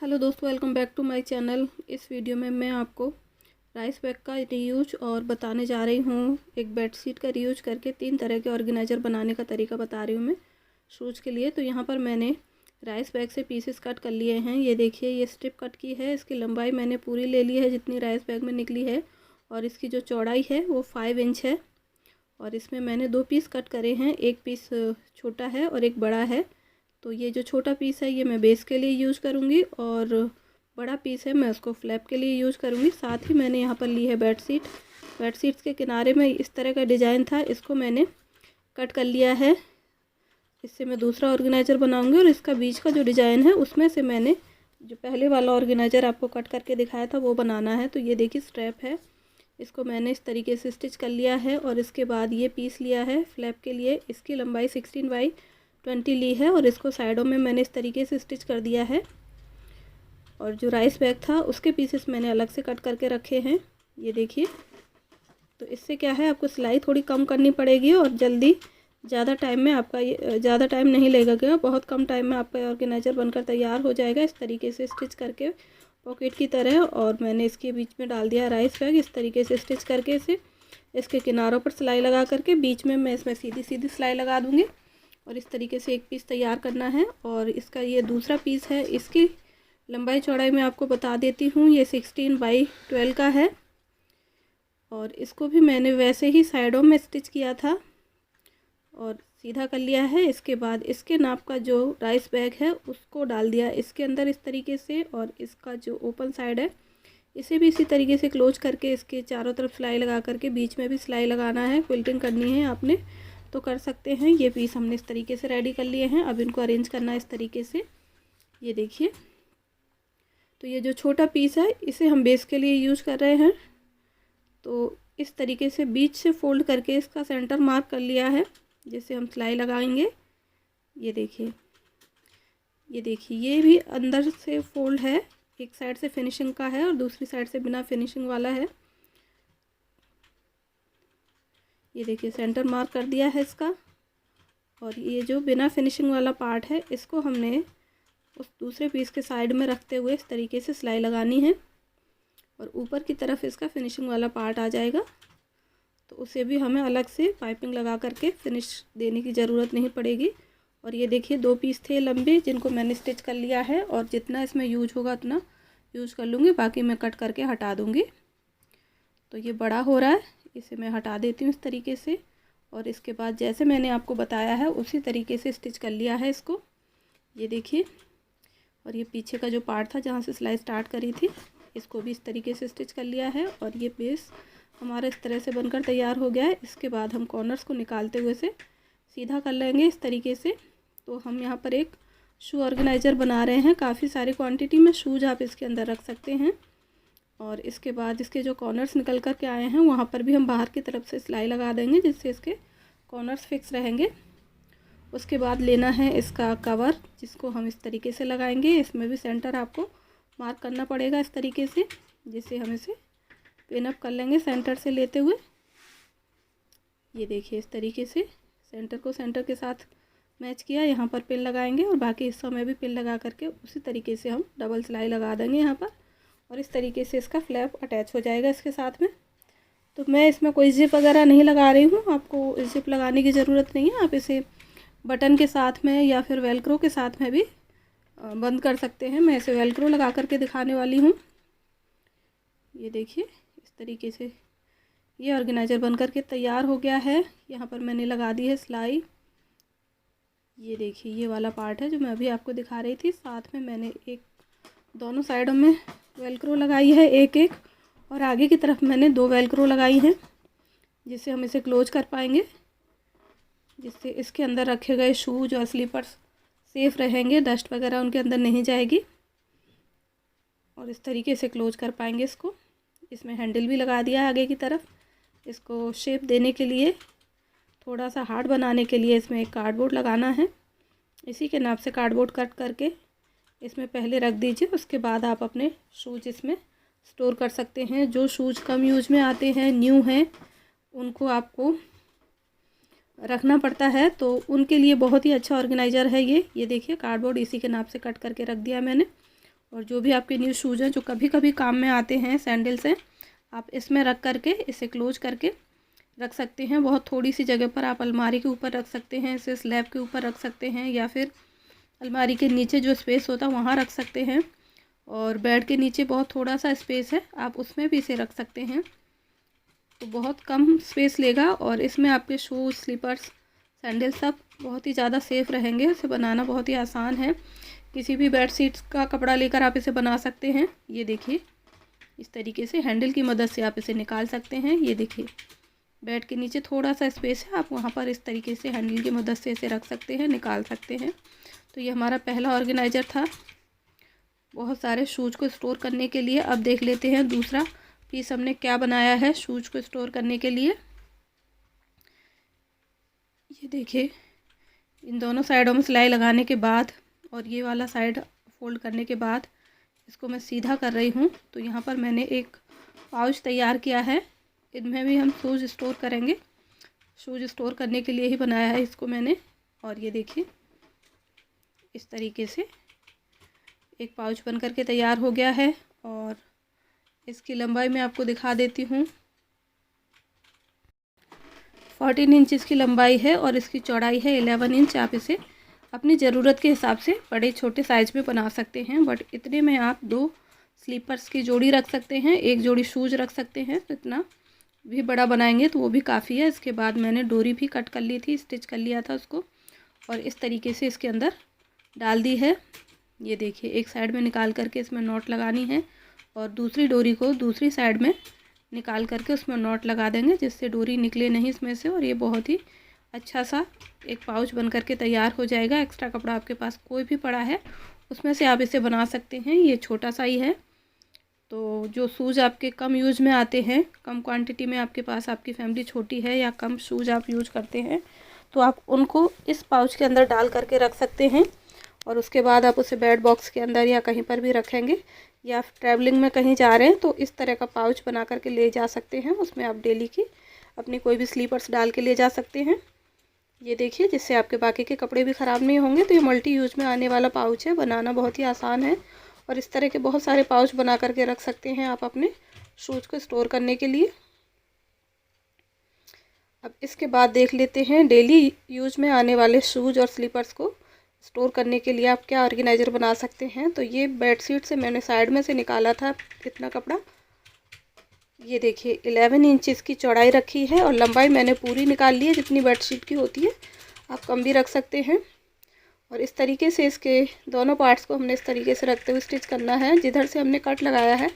Hello दोस्तों, welcome back to my channel. इस video में मैं आपको राइस बैग का रीयूज और बताने जा रही हूँ। एक बेडशीट का रीयूज करके 3 तरह के ऑर्गेनाइज़र बनाने का तरीका बता रही हूँ मैं शूज़ के लिए। तो यहाँ पर मैंने राइस बैग से पीसेस कट कर लिए हैं। ये देखिए, ये स्ट्रिप कट की है। इसकी लंबाई मैंने पूरी ले ली है जितनी राइस बैग में निकली है, और इसकी जो चौड़ाई है वो 5 इंच है। और इसमें मैंने 2 पीस कट करे हैं, एक पीस छोटा है और एक बड़ा है। तो ये जो छोटा पीस है ये मैं बेस के लिए यूज़ करूँगी, और बड़ा पीस है मैं उसको फ्लैप के लिए यूज़ करूँगी। साथ ही मैंने यहाँ पर ली है बेडशीट। बेडशीट्स के किनारे में इस तरह का डिज़ाइन था, इसको मैंने कट कर लिया है। इससे मैं दूसरा ऑर्गेनाइज़र बनाऊँगी, और इसका बीच का जो डिज़ाइन है उसमें से मैंने जो पहले वाला ऑर्गेनाइज़र आपको कट करके दिखाया था वो बनाना है। तो ये देखिए स्ट्रैप है, इसको मैंने इस तरीके से स्टिच कर लिया है। और इसके बाद ये पीस लिया है फ्लैप के लिए। इसकी लंबाई 16x20 ली है, और इसको साइडों में मैंने इस तरीके से स्टिच कर दिया है। और जो राइस बैग था उसके पीसेस मैंने अलग से कट करके रखे हैं, ये देखिए। तो इससे क्या है, आपको सिलाई थोड़ी कम करनी पड़ेगी, और जल्दी ज़्यादा टाइम में आपका ये ज़्यादा टाइम नहीं लगेगा। बहुत कम टाइम में आपका ऑर्गेनाइज़र बनकर तैयार हो जाएगा इस तरीके से स्टिच करके पॉकेट की तरह। और मैंने इसके बीच में डाल दिया राइस बैग, इस तरीके से स्टिच करके इसे इसके किनारों पर सिलाई लगा करके बीच में मैं इसमें सीधी सीधी सिलाई लगा दूँगी। और इस तरीके से एक पीस तैयार करना है। और इसका ये दूसरा पीस है, इसकी लंबाई चौड़ाई मैं आपको बता देती हूँ। ये 16x12 का है, और इसको भी मैंने वैसे ही साइडों में स्टिच किया था और सीधा कर लिया है। इसके बाद इसके नाप का जो राइस बैग है उसको डाल दिया इसके अंदर इस तरीके से, और इसका जो ओपन साइड है इसे भी इसी तरीके से क्लोज करके इसके चारों तरफ सिलाई लगा करके बीच में भी सिलाई लगाना है। क्विल्टिंग करनी है आपने तो कर सकते हैं। ये पीस हमने इस तरीके से रेडी कर लिए हैं। अब इनको अरेंज करना है इस तरीके से, ये देखिए। तो ये जो छोटा पीस है इसे हम बेस के लिए यूज़ कर रहे हैं। तो इस तरीके से बीच से फोल्ड करके इसका सेंटर मार्क कर लिया है, जिससे हम सिलाई लगाएंगे। ये देखिए, ये देखिए, ये भी अंदर से फोल्ड है। एक साइड से फिनिशिंग का है और दूसरी साइड से बिना फिनिशिंग वाला है। ये देखिए, सेंटर मार्क कर दिया है इसका। और ये जो बिना फिनिशिंग वाला पार्ट है इसको हमने उस दूसरे पीस के साइड में रखते हुए इस तरीके से सिलाई लगानी है, और ऊपर की तरफ इसका फिनिशिंग वाला पार्ट आ जाएगा। तो उसे भी हमें अलग से पाइपिंग लगा करके फिनिश देने की ज़रूरत नहीं पड़ेगी। और ये देखिए 2 पीस थे लंबे जिनको मैंने स्टिच कर लिया है, और जितना इसमें यूज होगा उतना यूज कर लूँगी, बाकी मैं कट करके हटा दूँगी। तो ये बड़ा हो रहा है, इसे मैं हटा देती हूँ इस तरीके से। और इसके बाद जैसे मैंने आपको बताया है उसी तरीके से स्टिच कर लिया है इसको, ये देखिए। और ये पीछे का जो पार्ट था जहाँ से सिलाई स्टार्ट करी थी इसको भी इस तरीके से स्टिच कर लिया है। और ये पीस हमारा इस तरह से बनकर तैयार हो गया है। इसके बाद हम कॉर्नर्स को निकालते हुए से सीधा कर लेंगे इस तरीके से। तो हम यहाँ पर एक शू ऑर्गेनाइज़र बना रहे हैं। काफ़ी सारी क्वांटिटी में शूज आप इसके अंदर रख सकते हैं। और इसके बाद इसके जो कॉर्नर्स निकल कर के आए हैं वहाँ पर भी हम बाहर की तरफ से सिलाई लगा देंगे, जिससे इसके कॉर्नर्स फिक्स रहेंगे। उसके बाद लेना है इसका कवर, जिसको हम इस तरीके से लगाएंगे। इसमें भी सेंटर आपको मार्क करना पड़ेगा इस तरीके से, जिससे हम इसे पिन अप कर लेंगे सेंटर से लेते हुए। ये देखिए, इस तरीके से सेंटर को सेंटर के साथ मैच किया। यहाँ पर पिन लगाएंगे और बाकी हिस्सों में भी पिन लगा करके उसी तरीके से हम डबल सिलाई लगा देंगे यहाँ पर। और इस तरीके से इसका फ्लैप अटैच हो जाएगा इसके साथ में। तो मैं इसमें कोई जिप वगैरह नहीं लगा रही हूँ, आपको जिप लगाने की ज़रूरत नहीं है। आप इसे बटन के साथ में या फिर वेलक्रो के साथ में भी बंद कर सकते हैं। मैं इसे वेलक्रो लगा करके दिखाने वाली हूँ। ये देखिए, इस तरीके से ये ऑर्गेनाइज़र बन करके तैयार हो गया है। यहाँ पर मैंने लगा दी है सिलाई। ये देखिए, ये वाला पार्ट है जो मैं अभी आपको दिखा रही थी। साथ में मैंने एक दोनों साइडों में वेलक्रो लगाई है एक एक, और आगे की तरफ मैंने 2 वेलक्रो लगाई हैं, जिससे हम इसे क्लोज कर पाएंगे, जिससे इसके अंदर रखे गए शूज और स्लीपर्स सेफ़ रहेंगे, डस्ट वगैरह उनके अंदर नहीं जाएगी। और इस तरीके से क्लोज कर पाएंगे इसको। इसमें हैंडल भी लगा दिया है आगे की तरफ। इसको शेप देने के लिए, थोड़ा सा हार्ड बनाने के लिए इसमें एक कार्डबोर्ड लगाना है। इसी के नाप से कार्डबोर्ड कट करके इसमें पहले रख दीजिए। उसके बाद आप अपने शूज इसमें स्टोर कर सकते हैं। जो शूज कम यूज में आते हैं, न्यू हैं, उनको आपको रखना पड़ता है, तो उनके लिए बहुत ही अच्छा ऑर्गेनाइज़र है ये। देखिए, कार्डबोर्ड इसी के नाप से कट करके रख दिया मैंने। और जो भी आपके न्यू शूज़ हैं जो कभी कभी काम में आते हैं सैंडल्स हैं, आप इसमें रख करके इसे क्लोज करके रख सकते हैं। बहुत थोड़ी सी जगह पर आप अलमारी के ऊपर रख सकते हैं, इसे स्लैब के ऊपर रख सकते हैं, या फिर अलमारी के नीचे जो स्पेस होता है वहाँ रख सकते हैं। और बेड के नीचे बहुत थोड़ा सा स्पेस है, आप उसमें भी इसे रख सकते हैं, तो बहुत कम स्पेस लेगा और इसमें आपके शूज़, स्लीपर्स, सैंडल सब बहुत ही ज़्यादा सेफ़ रहेंगे। इसे बनाना बहुत ही आसान है। किसी भी बेड शीट्स का कपड़ा लेकर आप इसे बना सकते हैं। ये देखिए, इस तरीके से हैंडल की मदद से आप इसे निकाल सकते हैं। ये देखिए, बेड के नीचे थोड़ा सा स्पेस है, आप वहाँ पर इस तरीके से हैंडल की मदद से इसे रख सकते हैं, निकाल सकते हैं। तो ये हमारा पहला ऑर्गेनाइज़र था बहुत सारे शूज़ को स्टोर करने के लिए। अब देख लेते हैं दूसरा पीस हमने क्या बनाया है शूज़ को स्टोर करने के लिए। ये देखिए, इन दोनों साइडों में सिलाई लगाने के बाद और ये वाला साइड फोल्ड करने के बाद इसको मैं सीधा कर रही हूँ। तो यहाँ पर मैंने एक पाउच तैयार किया है, इनमें भी हम शूज़ स्टोर करेंगे। शूज़ स्टोर करने के लिए ही बनाया है इसको मैंने। और ये देखिए, इस तरीके से एक पाउच बन करके तैयार हो गया है। और इसकी लंबाई मैं आपको दिखा देती हूँ। 14 इंच की लंबाई है और इसकी चौड़ाई है 11 इंच। आप इसे अपनी ज़रूरत के हिसाब से बड़े छोटे साइज़ में बना सकते हैं, बट इतने में आप 2 स्लीपर्स की जोड़ी रख सकते हैं, एक जोड़ी शूज़ रख सकते हैं। तो इतना भी बड़ा बनाएंगे तो वो भी काफ़ी है। इसके बाद मैंने डोरी भी कट कर ली थी, स्टिच कर लिया था उसको, और इस तरीके से इसके अंदर डाल दी है। ये देखिए, एक साइड में निकाल करके इसमें नॉट लगानी है और दूसरी डोरी को दूसरी साइड में निकाल करके उसमें नॉट लगा देंगे, जिससे डोरी निकले नहीं इसमें से। और ये बहुत ही अच्छा सा एक पाउच बन करके तैयार हो जाएगा। एक्स्ट्रा कपड़ा आपके पास कोई भी पड़ा है उसमें से आप इसे बना सकते हैं। ये छोटा सा ही है, तो जो शूज़ आपके कम यूज़ में आते हैं, कम क्वांटिटी में आपके पास, आपकी फैमिली छोटी है या कम शूज़ आप यूज़ करते हैं, तो आप उनको इस पाउच के अंदर डाल करके रख सकते हैं। और उसके बाद आप उसे बेड बॉक्स के अंदर या कहीं पर भी रखेंगे, या ट्रैवलिंग में कहीं जा रहे हैं तो इस तरह का पाउच बना करके ले जा सकते हैं। उसमें आप डेली की अपनी कोई भी स्लीपर्स डाल के ले जा सकते हैं। ये देखिए, जिससे आपके बाकी के कपड़े भी ख़राब नहीं होंगे। तो ये मल्टी यूज में आने वाला पाउच है, बनाना बहुत ही आसान है। और इस तरह के बहुत सारे पाउच बना करके रख सकते हैं आप अपने शूज़ को स्टोर करने के लिए। अब इसके बाद देख लेते हैं डेली यूज में आने वाले शूज़ और स्लीपर्स को स्टोर करने के लिए आप क्या ऑर्गेनाइज़र बना सकते हैं। तो ये बेडशीट से मैंने साइड में से निकाला था इतना कपड़ा। ये देखिए, 11 इंच की चौड़ाई रखी है और लंबाई मैंने पूरी निकाल ली है जितनी बेडशीट की होती है। आप कम भी रख सकते हैं। और इस तरीके से इसके दोनों पार्ट्स को हमने इस तरीके से रखते हुए स्टिच करना है। जिधर से हमने कट लगाया है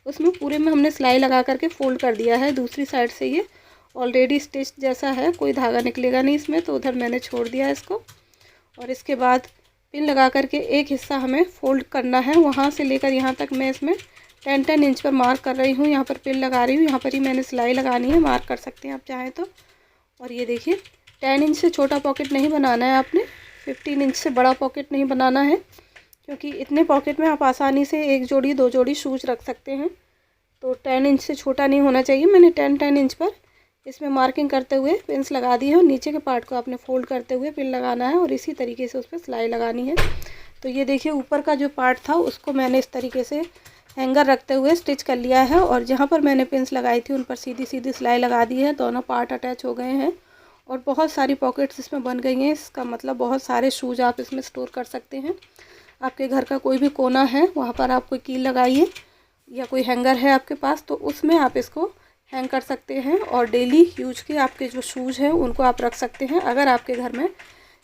उसमें पूरे में हमने सिलाई लगा करके फोल्ड कर दिया है। दूसरी साइड से ये ऑलरेडी स्टिच जैसा है, कोई धागा निकलेगा नहीं इसमें, तो उधर मैंने छोड़ दिया इसको। और इसके बाद पिन लगा करके एक हिस्सा हमें फोल्ड करना है, वहाँ से लेकर यहाँ तक मैं इसमें 10 इंच पर मार्क कर रही हूँ। यहाँ पर पिन लगा रही हूँ, यहाँ पर ही मैंने सिलाई लगानी है, मार्क कर सकते हैं आप चाहें तो। और ये देखिए, 10 इंच से छोटा पॉकेट नहीं बनाना है आपने, 15 इंच से बड़ा पॉकेट नहीं बनाना है, क्योंकि इतने पॉकेट में आप आसानी से 1 जोड़ी 2 जोड़ी शूज़ रख सकते हैं। तो 10 इंच से छोटा नहीं होना चाहिए। मैंने 10 इंच पर इसमें मार्किंग करते हुए पिन्स लगा दी है, और नीचे के पार्ट को आपने फोल्ड करते हुए पिन लगाना है और इसी तरीके से उस पर सिलाई लगानी है। तो ये देखिए, ऊपर का जो पार्ट था उसको मैंने इस तरीके से हैंगर रखते हुए स्टिच कर लिया है, और जहाँ पर मैंने पिन्स लगाई थी उन पर सीधी सीधी सिलाई लगा दी है। दोनों पार्ट अटैच हो गए हैं और बहुत सारी पॉकेट्स इसमें बन गई हैं। इसका मतलब बहुत सारे शूज़ आप इसमें स्टोर कर सकते हैं। आपके घर का कोई भी कोना है वहाँ पर आप कोई कील लगाइए, या कोई हैंगर है आपके पास तो उसमें आप इसको हैंग कर सकते हैं। और डेली यूज के आपके जो शूज़ हैं उनको आप रख सकते हैं। अगर आपके घर में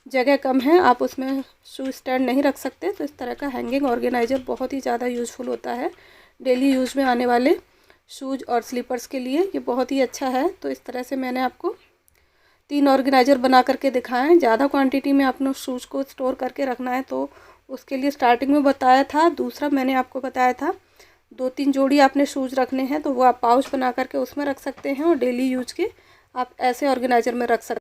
जगह कम है, आप उसमें शू स्टैंड नहीं रख सकते, तो इस तरह का हैंगिंग ऑर्गेनाइज़र बहुत ही ज़्यादा यूज़फुल होता है डेली यूज में आने वाले शूज़ और स्लीपर्स के लिए। ये बहुत ही अच्छा है। तो इस तरह से मैंने आपको 3 ऑर्गेनाइज़र बना करके दिखाएं। ज़्यादा क्वांटिटी में आपने शूज़ को स्टोर करके रखना है तो उसके लिए स्टार्टिंग में बताया था। दूसरा मैंने आपको बताया था 2-3 जोड़ी आपने शूज़ रखने हैं, तो वो आप पाउच बना करके उसमें रख सकते हैं, और डेली यूज के आप ऐसे ऑर्गेनाइज़र में रख सकते हैं।